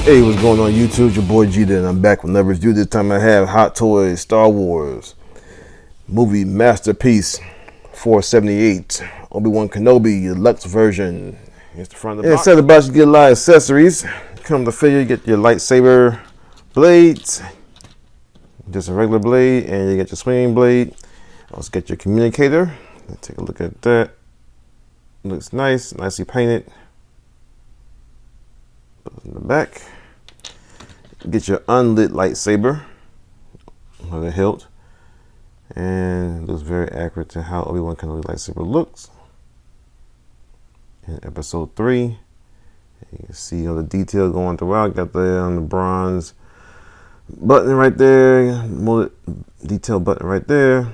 Hey, what's going on YouTube? It's your boy G and I'm back with another review. This time I have Hot Toys Star Wars movie masterpiece 478 Obi-Wan Kenobi Deluxe version. Here's the front of the box. Inside the box you get a lot of accessories. Come the figure, you get your lightsaber blades, just a regular blade, and you get your swinging blade. Also get your communicator. Let's take a look at that. Looks nice, nicely painted. In the back, get your unlit lightsaber with a hilt, and it looks very accurate to how Obi-Wan Kenobi lightsaber looks in Episode 3. You can see all the detail going throughout. Got the bronze button right there, more detail button right there.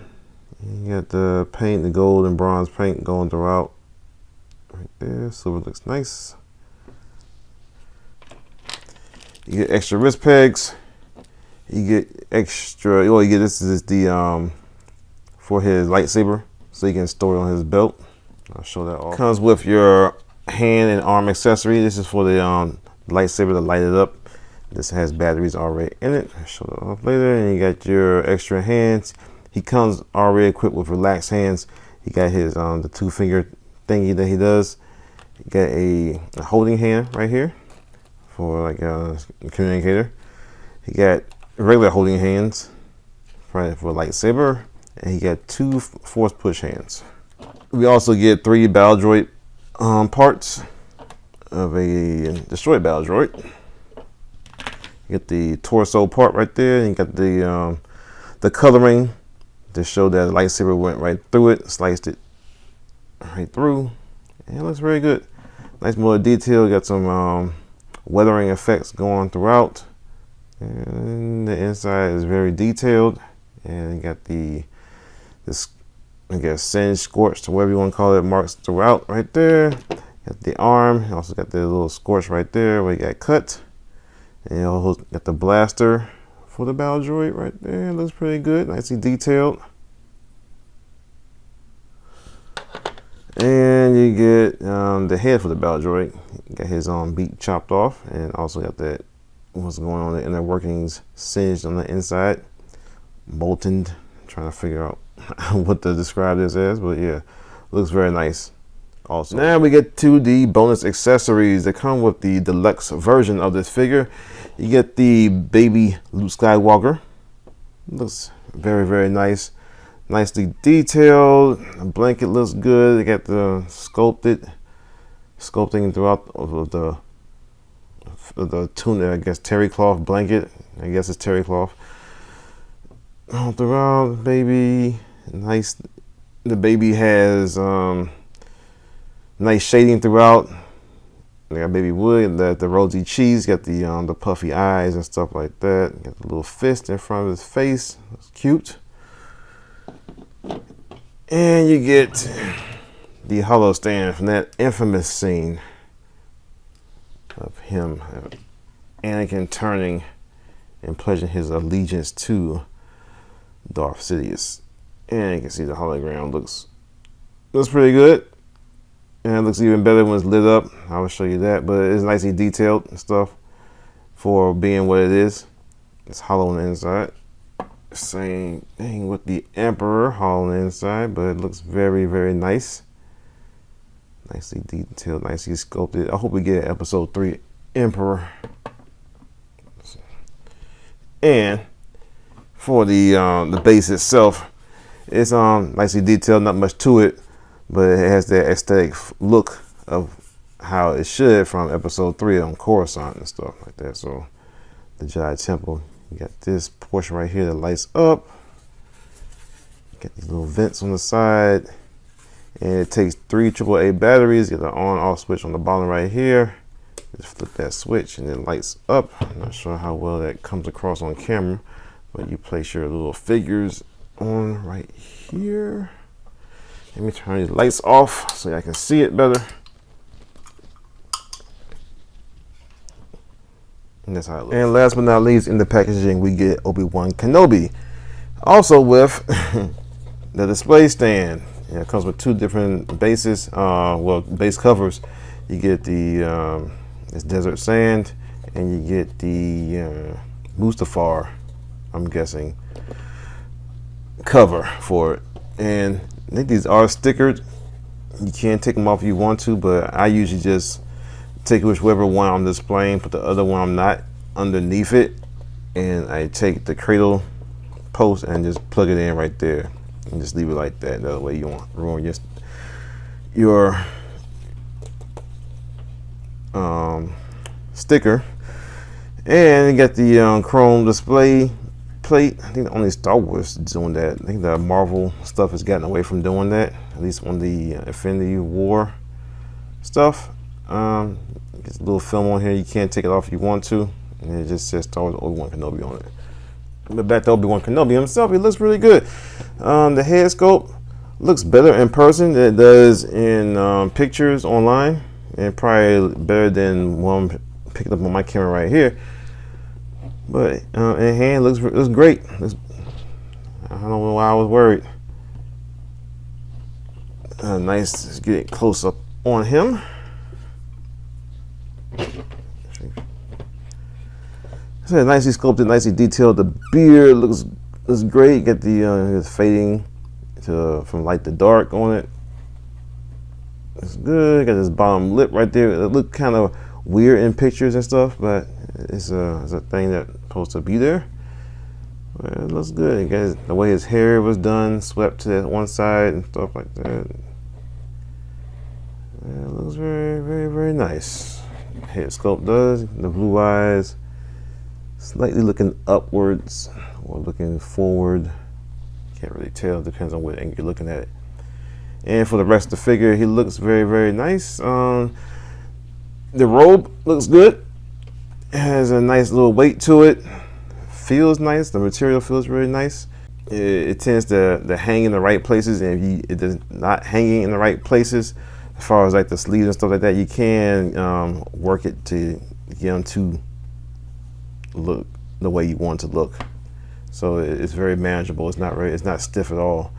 You got the paint, the gold and bronze paint going throughout right there. Silver looks nice. You get extra wrist pegs. You get extra. Oh, you get this is the for his lightsaber, so you can store it on his belt. I'll show that off. Comes with your hand and arm accessory. This is for the lightsaber to light it up. This has batteries already in it. I'll show that off later. And you got your extra hands. He comes already equipped with relaxed hands. He got his the 2-finger thingy that he does. You got a holding hand right here for like a communicator. He got regular holding hands for a lightsaber, and he got 2 force push hands. We also get 3 battle droid parts of a destroyed battle droid. You get the torso part right there, and you got the coloring to show that the lightsaber went right through it, sliced it right through, and it looks very good. Nice more detail. Got some weathering effects going throughout, and the inside is very detailed, and you got this I guess singed, scorched, whatever you want to call it, marks throughout right there. Got the arm. You also got the little scorch right there where you got cut, and you also got the blaster for the battle droid right there. It looks pretty good, nicely detailed. And you get the head for the battle droid. Got his beak chopped off, and also got that what's going on in the inner workings singed on the inside, molten. Trying to figure out what to describe this as, but yeah, looks very nice. Also, now we get to the bonus accessories that come with the deluxe version of this figure. You get the baby Luke Skywalker. Looks very, very nice. Nicely detailed. The blanket looks good. They got the sculpting throughout of the tunic, I guess terry cloth blanket. I guess it's terry cloth. All throughout, baby. Nice. The baby has nice shading throughout. They got baby wood, the rosy cheese, got the puffy eyes and stuff like that. Got the little fist in front of his face. It's cute. And you get the hollow stand from that infamous scene of him, Anakin, turning and pledging his allegiance to Darth Sidious. And you can see the hologram looks pretty good. And it looks even better when it's lit up. I will show you that. But it's nicely detailed and stuff for being what it is. It's hollow on the inside. Same thing with the Emperor, hollow on the inside, but it looks very, very nice. Nicely detailed, nicely sculpted. I hope we get Episode 3 Emperor. And for the base itself, it's nicely detailed, not much to it, but it has that aesthetic look of how it should from Episode 3 on Coruscant and stuff like that. So the Jedi Temple. You got this portion right here that lights up. Got these little vents on the side. And it takes 3 AAA batteries. You got the on-off switch on the bottom right here. Just flip that switch and it lights up. I'm not sure how well that comes across on camera, but you place your little figures on right here. Let me turn these lights off so I can see it better. And that's how it looks. And last but not least, in the packaging, we get Obi-Wan Kenobi. Also with the display stand. Yeah, it comes with 2 different bases. Base covers. You get the this desert sand and you get the Mustafar, I'm guessing, cover for it. And I think these are stickered. You can take them off if you want to, but I usually just take whichever one I'm displaying, put the other one I'm not underneath it, and I take the cradle post and just plug it in right there and just leave it like that. That way you won't ruin your sticker. And you got the chrome display plate. I think only Star Wars is doing that. I think the Marvel stuff has gotten away from doing that, at least on the Infinity War stuff. There's a little film on here. You can't take it off if you want to, and it just says Star Wars Obi-Wan Kenobi on it. But back to Obi-Wan Kenobi himself, he looks really good. The head sculpt looks better in person than it does in pictures online, and probably better than one picked up on my camera right here. But in hand, looks great. I don't know why I was worried. Nice. Let's get it close up on him. So nicely sculpted, nicely detailed. The beard looks great. You get the fading from light to dark on it. It's good. Got this bottom lip right there. It looked kind of weird in pictures and stuff, but it's a thing that's supposed to be there. But it looks good. Guys, the way his hair was done, swept to that one side and stuff like that. It looks very, very, very nice. Head sculpt does. The blue eyes, slightly looking upwards or looking forward. Can't really tell. Depends on what angle you're looking at it. And for the rest of the figure, he looks very, very nice. The robe looks good. It has a nice little weight to it. Feels nice. The material feels really nice. It tends to hang in the right places, and if it is not hanging in the right places, as far as like the sleeves and stuff like that, you can work it to get them to look the way you want it to look. So it's very manageable. It's not stiff at all.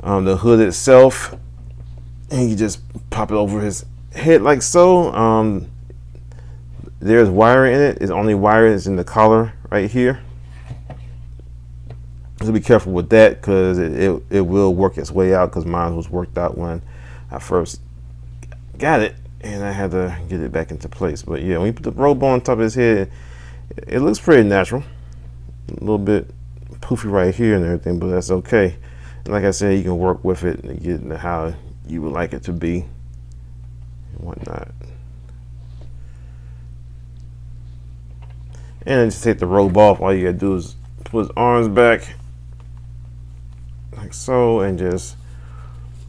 The hood itself, and you just pop it over his head like so. There's wire in it. It's only wire is in the collar right here. So be careful with that, because it will work its way out, because mine was worked out when I first got it, and I had to get it back into place. But yeah, when you put the robe on top of his head, it looks pretty natural. A little bit poofy right here and everything, but that's okay. And like I said, you can work with it and get into how you would like it to be and whatnot. And just take the robe off. All you gotta do is put his arms back like so, and just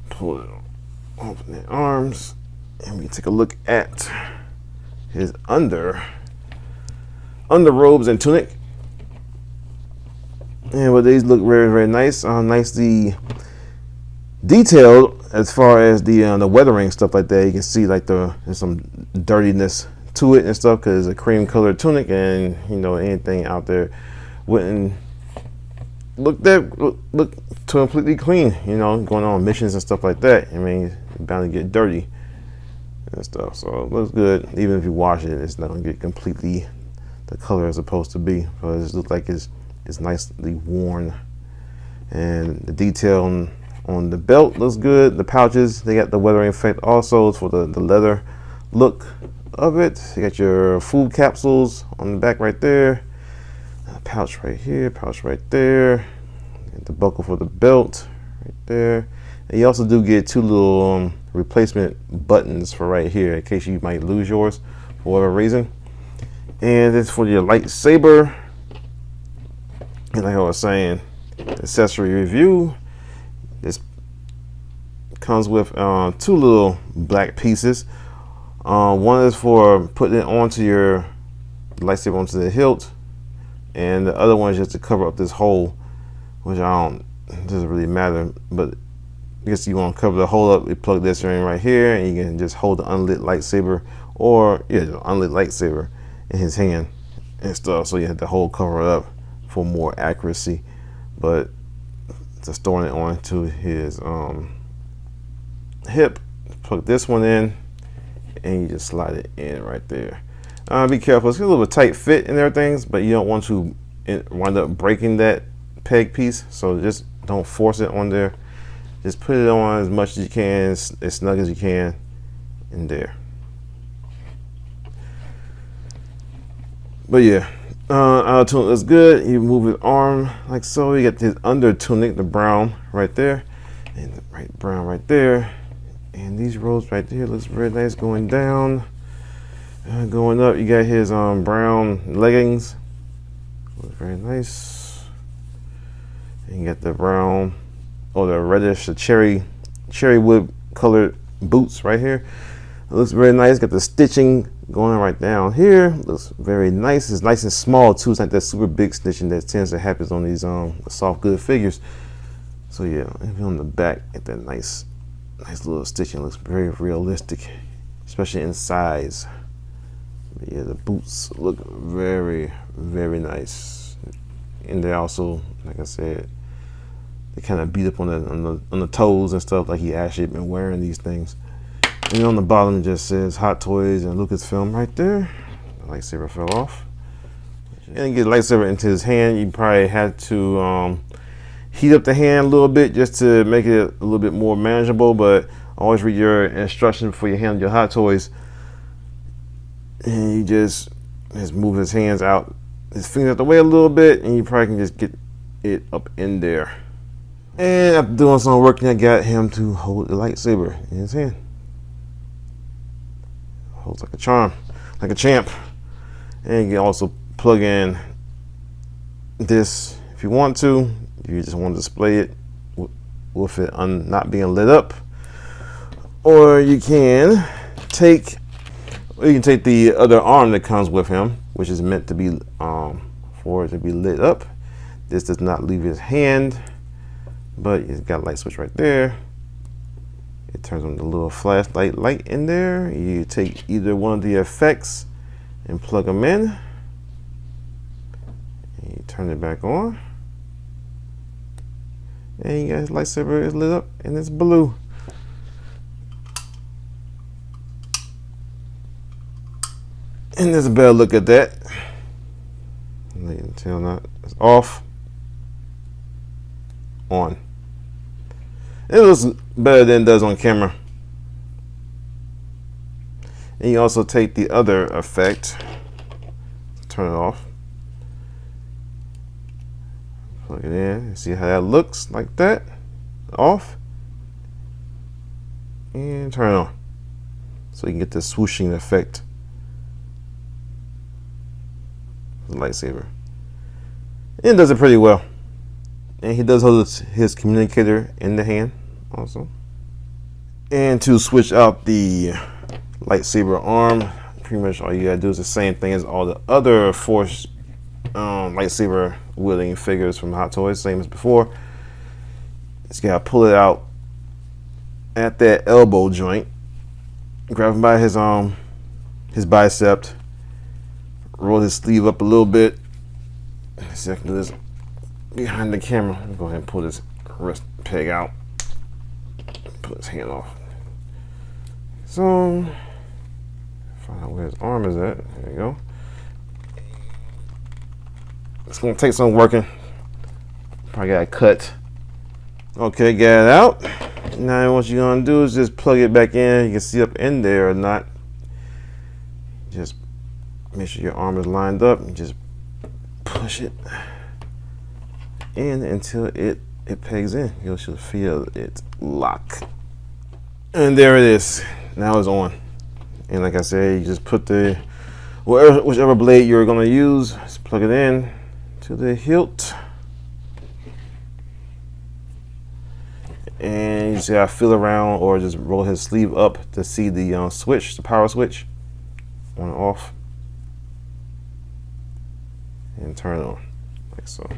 pull it off the arms. And we take a look at his underrobes and tunic. And well, these look very, very nice. Nicely detailed as far as the weathering stuff like that. You can see like there's some dirtiness to it and stuff, because it's a cream colored tunic, and anything out there wouldn't look completely clean. Going on missions and stuff like that. I mean, you're bound to get dirty and stuff. So it looks good. Even if you wash it, it's not gonna get completely the color it's supposed to be. So it just looks like it's nicely worn. And the detail on the belt looks good. The pouches, they got the weathering effect also for the leather look of it. You got your food capsules on the back right there. A pouch right here, pouch right there. And the buckle for the belt right there. And you also do get two little replacement buttons for right here in case you might lose yours for whatever reason. And this for your lightsaber. And like I was saying, accessory review. This comes with two little black pieces. One is for putting it onto your lightsaber, onto the hilt, and the other one is just to cover up this hole, which doesn't really matter. But I guess you want to cover the hole up. You plug this in right here, and you can just hold the unlit lightsaber, or the unlit lightsaber in his hand and stuff. So you have the hole covered up for more accuracy. But just throwing it onto his hip, plug this one in, and you just slide it in right there. Be careful. It's a little bit tight fit in everything, but you don't want to wind up breaking that peg piece. So just don't force it on there. Just put it on as much as you can, as snug as you can in there. But yeah, outer tunic looks good. You move his arm like so. You get his under tunic, the brown right there, and the brown right there. And these rows right there looks very nice going down. Going up, you got his brown leggings. Looks very nice. And you got the brown, or the reddish, the cherry wood colored boots right here. It looks very nice. Got the stitching going right down here. Looks very nice. It's nice and small too. It's like that super big stitching that tends to happen on these soft good figures. So yeah, if on the back, get that nice little stitching. Looks very realistic, especially in size. But yeah, the boots look very, very nice. And they're also, like I said, they kind of beat up on the toes and stuff, like he actually been wearing these things. And on the bottom it just says Hot Toys and Lucasfilm right there. The lightsaber fell off. And you get the lightsaber into his hand. You probably had to heat up the hand a little bit just to make it a little bit more manageable, but always read your instructions before you handle your Hot Toys. And you just move his hands out, his fingers out the way a little bit, and you probably can just get it up in there. And after doing some working, I got him to hold the lightsaber in his hand. Holds like a charm, like a champ. And you can also plug in this if you want to. If you just want to display it with it not being lit up, or you can take the other arm that comes with him, which is meant to be for it to be lit up. This does not leave his hand, but it's got a light switch right there. It turns on the little flashlight light in there. You take either one of the effects and plug them in, and you turn it back on, and you got his lightsaber is lit up and it's blue. And there's a better look at that. Until not, it's off, on. It looks better than it does on camera. And you also take the other effect, turn it off, plug it in, see how that looks like that, off, and turn it on. So you can get the swooshing effect. The lightsaber. And it does it pretty well. And he does hold his communicator in the hand also. And to switch out the lightsaber arm, pretty much all you gotta do is the same thing as all the other Force lightsaber wielding figures from Hot Toys, same as before. Just gotta pull it out at that elbow joint, grab him by his bicep, roll his sleeve up a little bit. Let's see if I can do this behind the camera. Let me go ahead and pull this wrist peg out. Pull his hand off. So, find out where his arm is at. There you go. It's gonna take some working. Probably got to cut. Okay, get it out. Now what you're gonna do is just plug it back in. You can see up in there or not. Just make sure your arm is lined up and just push it in until it pegs in. You should feel it lock. And there it is. Now it's on. And like I said, you just put the whichever blade you're gonna use, just plug it in to the hilt. And you just gotta feel around or just roll his sleeve up to see the switch, the power switch, on and off. And turn it on, like so.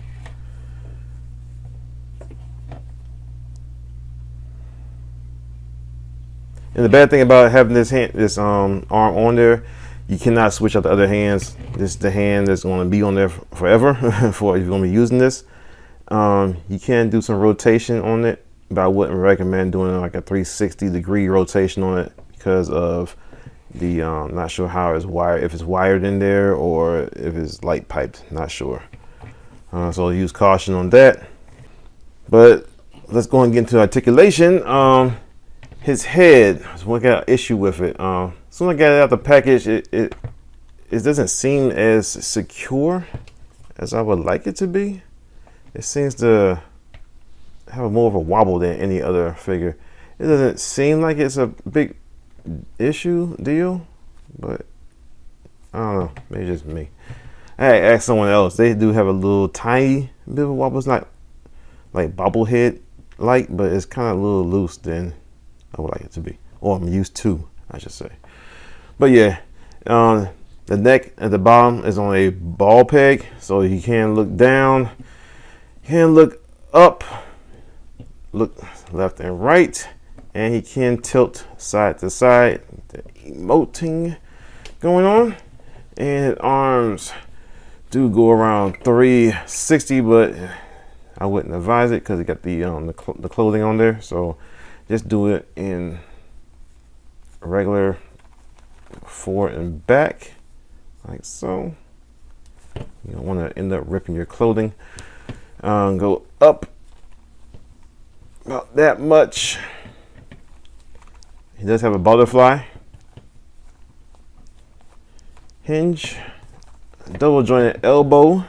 And the bad thing about having this arm on there, you cannot switch out the other hands. This is the hand that's going to be on there forever for if you're going to be using this. You can do some rotation on it, but I wouldn't recommend doing like a 360-degree rotation on it because of The not sure how it's wired, if it's wired in there or if it's light piped, not sure. So use caution on that. But let's go and get into articulation. His head, I got an issue with it. As soon as I got it out the package, it doesn't seem as secure as I would like it to be. It seems to have more of a wobble than any other figure. It doesn't seem like it's a big deal, but I don't know, maybe just me. I asked someone else. They do have a little tiny bit of a wobble. It's not like bobblehead like, but it's kind of a little loose than I would like it to be, or I'm used to, I should say. But yeah, the neck at the bottom is on a ball peg, so you can look down, can look up, look left and right, and he can tilt side to side. The emoting going on, and his arms do go around 360, but I wouldn't advise it because it got the clothing on there. So just do it in regular forward and back, like so. You don't want to end up ripping your clothing. Go up about that much. He does have a butterfly hinge, double jointed elbow.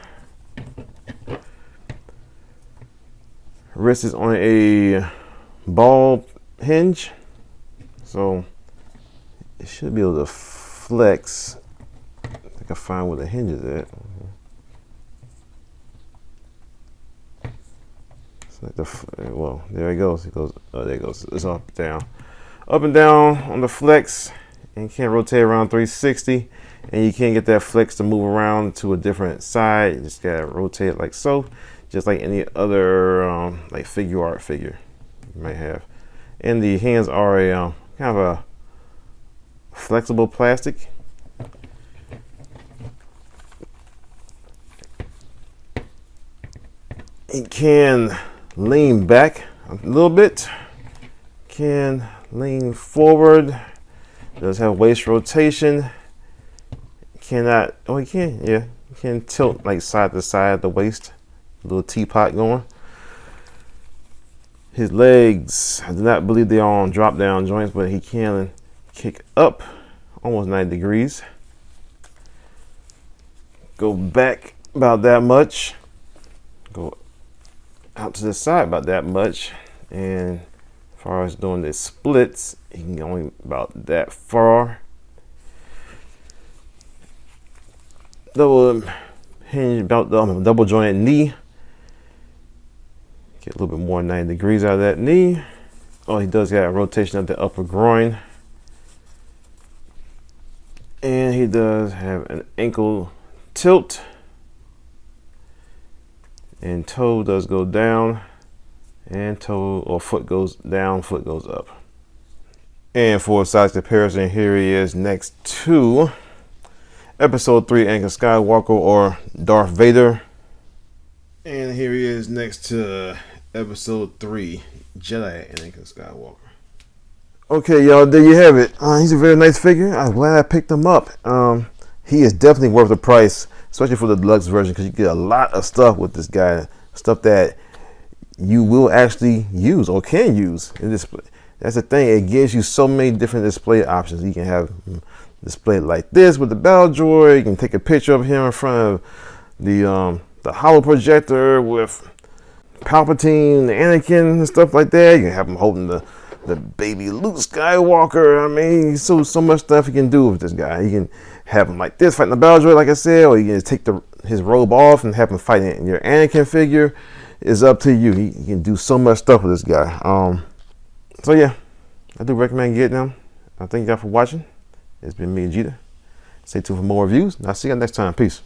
Wrist is on a ball hinge, so it should be able to flex. I think I find where the hinge is at. It's like well, there it goes. It goes. Oh, there it goes. It's up and down on the flex, and you can't rotate around 360, and you can't get that flex to move around to a different side. You just gotta rotate it like so, just like any other like figure art figure you might have. And the hands are a kind of a flexible plastic. It can lean back a little bit, can lean forward, does have waist rotation. Cannot, oh, you can, yeah, you can tilt like side to side the waist, a little teapot going. His legs, I do not believe they are on drop down joints, but he can kick up almost 90 degrees. Go back about that much. Go out to the side about that much. And as far as doing the splits, he can go only about that far. Double hinge, about double jointed knee. Get a little bit more 90 degrees out of that knee. Oh, he does got a rotation of the upper groin. And he does have an ankle tilt. And toe does go down. And toe or foot goes down, foot goes up. And for a size comparison, here he is next to Episode 3 Anakin Skywalker or Darth Vader. And here he is next to Episode 3 Jedi Anakin Skywalker. Okay, y'all, there you have it. He's a very nice figure. I'm glad I picked him up. He is definitely worth the price, especially for the deluxe version, because you get a lot of stuff with this guy. Stuff that you will actually use or can use in display. That's the thing. It gives you so many different display options. You can have displayed like this with the battle droid. You can take a picture of him in front of the holo projector with Palpatine, Anakin, and stuff like that. You can have him holding the baby Luke Skywalker. I mean, so much stuff you can do with this guy. You can have him like this, fighting the battle droid, like I said, or you can just take his robe off and have him fighting your Anakin figure. It's up to you. You can do so much stuff with this guy. So yeah, I do recommend getting them. I thank y'all for watching. It's been me and Jeter. Stay tuned for more reviews, and I'll see you next time. Peace.